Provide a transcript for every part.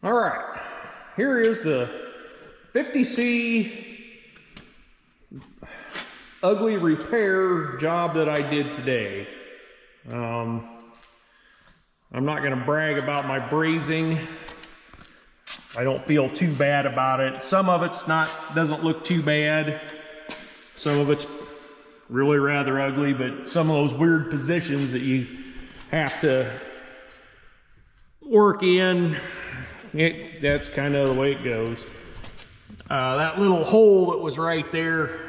All right, here is the 50C ugly repair job that I did today. I'm not gonna brag about my brazing. I don't feel too bad about it. Some of it's doesn't look too bad. Some of it's really rather ugly, but some of those weird positions that you have to work in, that's kind of the way it goes. That little hole that was right there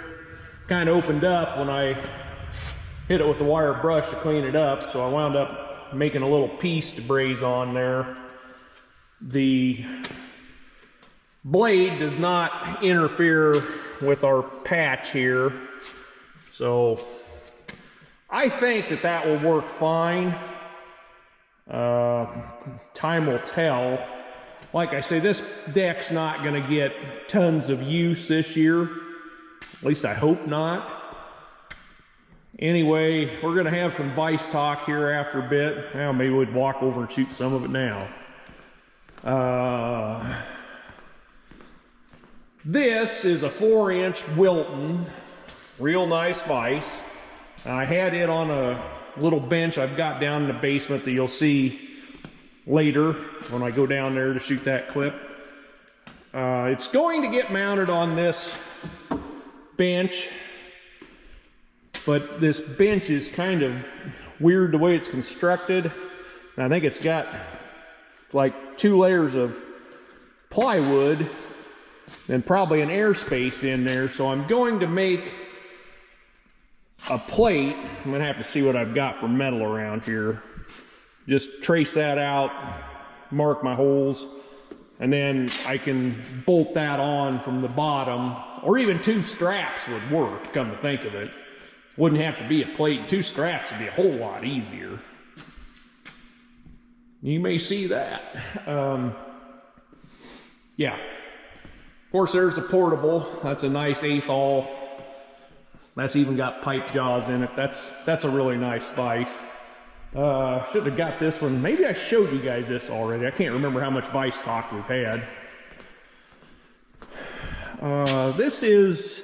kind of opened up when I hit it with the wire brush to clean it up, so I wound up making a little piece to braze on there. The blade does not interfere with our patch here, so I think that will work fine. Time will tell. Like I say, this deck's not going to get tons of use this year. At least I hope not. Anyway, we're going to have some vise talk here after a bit. Well, maybe we'd walk over and shoot some of it now. This is a 4-inch Wilton, real nice vise. I had it on a little bench I've got down in the basement that you'll see later when I go down there to shoot that clip. It's going to get mounted on this bench, but this bench is kind of weird the way it's constructed. I think it's got like 2 layers of plywood and probably an airspace in there, so I'm going to make a plate. I'm gonna have to see what I've got for metal around here. Just trace that out, mark my holes, and then I can bolt that on from the bottom, or even 2 straps would work, come to think of it. Wouldn't have to be a plate. 2 straps would be a whole lot easier. You may see that. Yeah. Of course, there's the portable. That's a nice 1/8 awl. That's even got pipe jaws in it. That's a really nice vise. Should have got this one. Maybe I showed you guys this already. I can't remember how much vise talk we've had. This is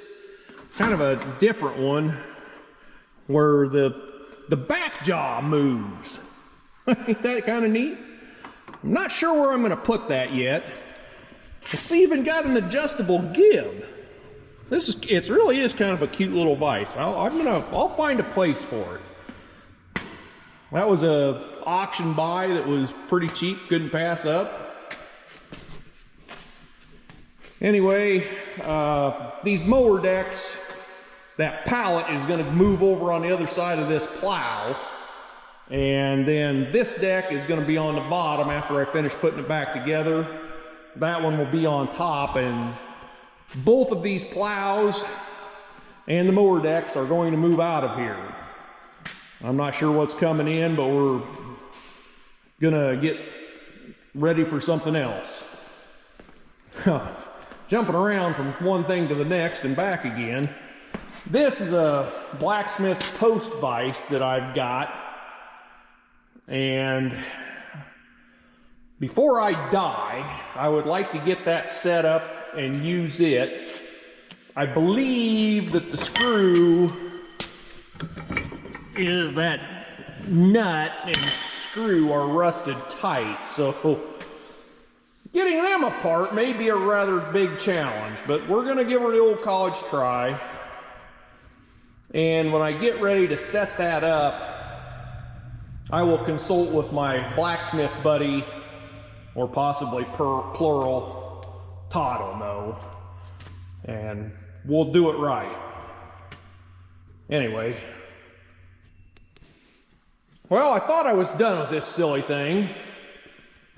kind of a different one where the back jaw moves. Ain't that kind of neat? I'm not sure where I'm going to put that yet. It's even got an adjustable gib. It really is kind of a cute little vise. I'll find a place for it. That was a auction buy that was pretty cheap, couldn't pass up. Anyway, these mower decks, that pallet is going to move over on the other side of this plow, and then this deck is going to be on the bottom after I finish putting it back together. That one will be on top, and both of these plows and the mower decks are going to move out of here. I'm not sure what's coming in, but we're gonna get ready for something else. Jumping around from one thing to the next and back again. This is a Blacksmith post vise that I've got, and before I die, I would like to get that set up and use it. I believe that the screw is that nut and screw are rusted tight, so getting them apart may be a rather big challenge, but we're gonna give her the old college try. And when I get ready to set that up, I will consult with my blacksmith buddy, or possibly plural, Todd will know, and we'll do it right. Anyway, well, I thought I was done with this silly thing.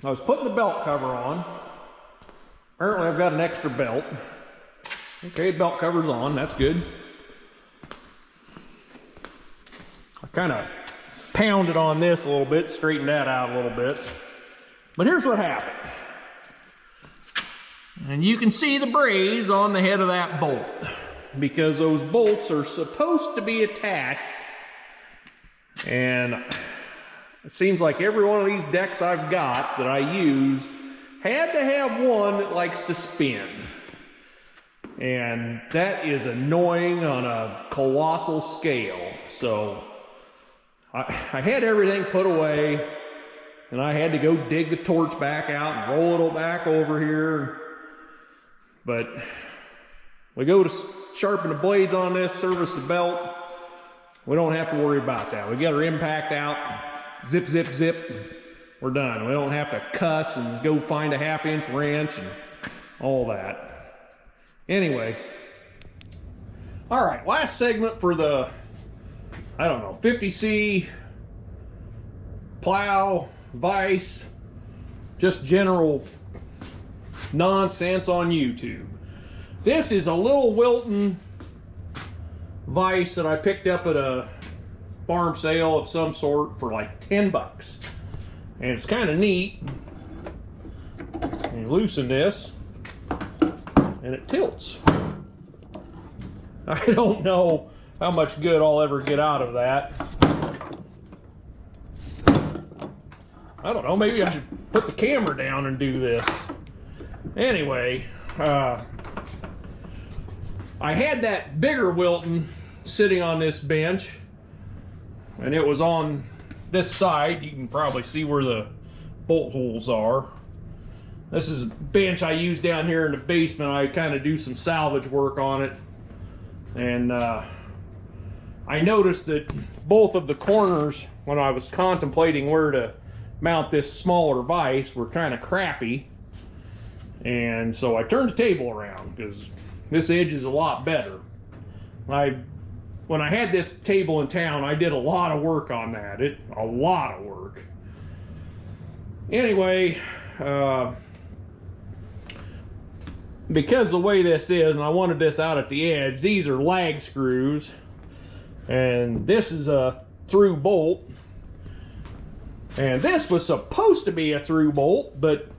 I was putting the belt cover on. Apparently I've got an extra belt. Okay, belt cover's on, that's good. I kind of pounded on this a little bit, straightened that out a little bit. But here's what happened. And you can see the braze on the head of that bolt, because those bolts are supposed to be attached. And it seems like every one of these decks I've got that I use had to have one that likes to spin. And that is annoying on a colossal scale. So I had everything put away, and I had to go dig the torch back out and roll it back over here. But we go to sharpen the blades on this, service the belt. We don't have to worry about that. We get our impact out, zip, zip, zip. We're done. We don't have to cuss and go find a 1/2-inch wrench and all that. Anyway, all right, last segment for the, I don't know, 50C plow, vise, just general nonsense on YouTube. This is a little Wilton vise that I picked up at a farm sale of some sort for like 10 bucks. And it's kind of neat. And you loosen this, and it tilts. I don't know how much good I'll ever get out of that. I don't know, maybe I should put the camera down and do this. Anyway, I had that bigger Wilton sitting on this bench, and it was on this side. You can probably see where the bolt holes are. This is a bench I use down here in the basement. I kind of do some salvage work on it. And I noticed that both of the corners, when I was contemplating where to mount this smaller vise, were kind of crappy. And so I turned the table around because this edge is a lot better. When I had this table in town, I did a lot of work on that. A lot of work. Anyway, because the way this is, and I wanted this out at the edge, these are lag screws, and this is a through bolt, and this was supposed to be a through bolt, but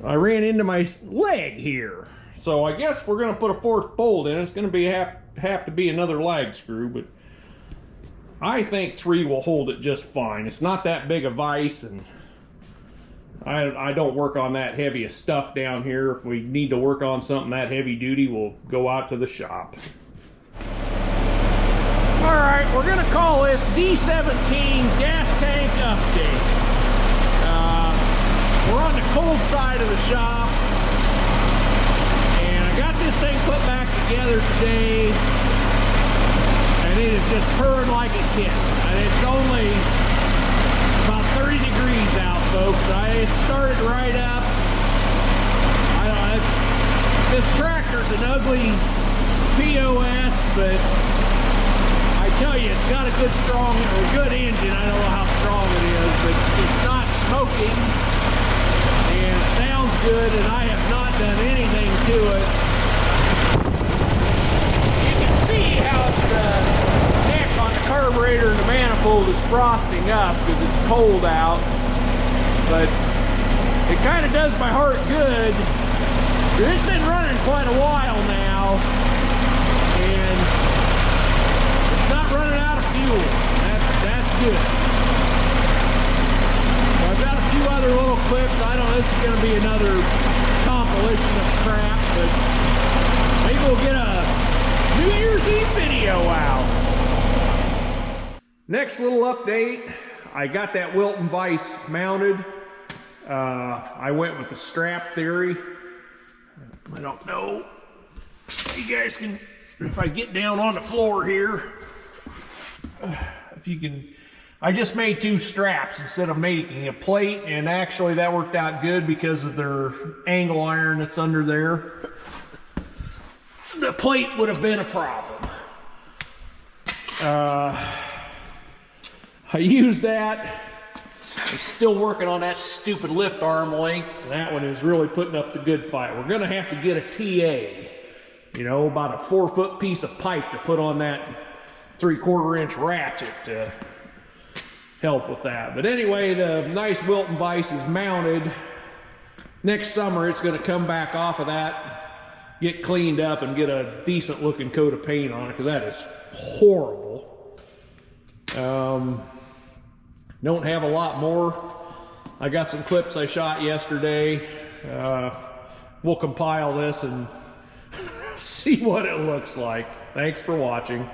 I ran into my leg here. So I guess we're going to put a 4th bolt in. It's going to have to be another lag screw, but I think 3 will hold it just fine. It's not that big a vise, and I don't work on that heavy of stuff down here. If we need to work on something that heavy duty, we'll go out to the shop. All right, we're gonna call this D-17 gas tank update. We're on the cold side of the shop, and I got this thing put back together today, and it is just purring like a kitten. And it's only about 30 degrees out, folks. It started right up. This tractor's an ugly POS, but I tell you, it's got a good engine. I don't know how strong it is, but it's not smoking, and it sounds good, and I have not done anything to it. You can see how the neck on the carburetor and the manifold is frosting up because it's cold out, but it kind of does my heart good. It's been running quite a while now, and it's not running out of fuel. That's good. So I've got a few other little clips. I don't know, this is going to be another compilation of crap, but maybe we'll get a New Year's Eve video out. Next little update, I got that Wilton vise mounted. I went with the strap theory. I don't know. You guys can, if I get down on the floor here, if you can, I just made 2 straps instead of making a plate, and actually that worked out good because of their angle iron that's under there. The plate would have been a problem. I used that. I'm still working on that stupid lift arm length. That one is really putting up the good fight. We're gonna have to get a TA, you know, about a 4-foot piece of pipe to put on that 3/4 inch ratchet to help with that. But anyway, the nice Wilton vise is mounted. Next summer, it's gonna come back off of that, get cleaned up, and get a decent looking coat of paint on it, because that is horrible. Don't have a lot more. I got some clips I shot yesterday. we'll compile this and see what it looks like. Thanks for watching.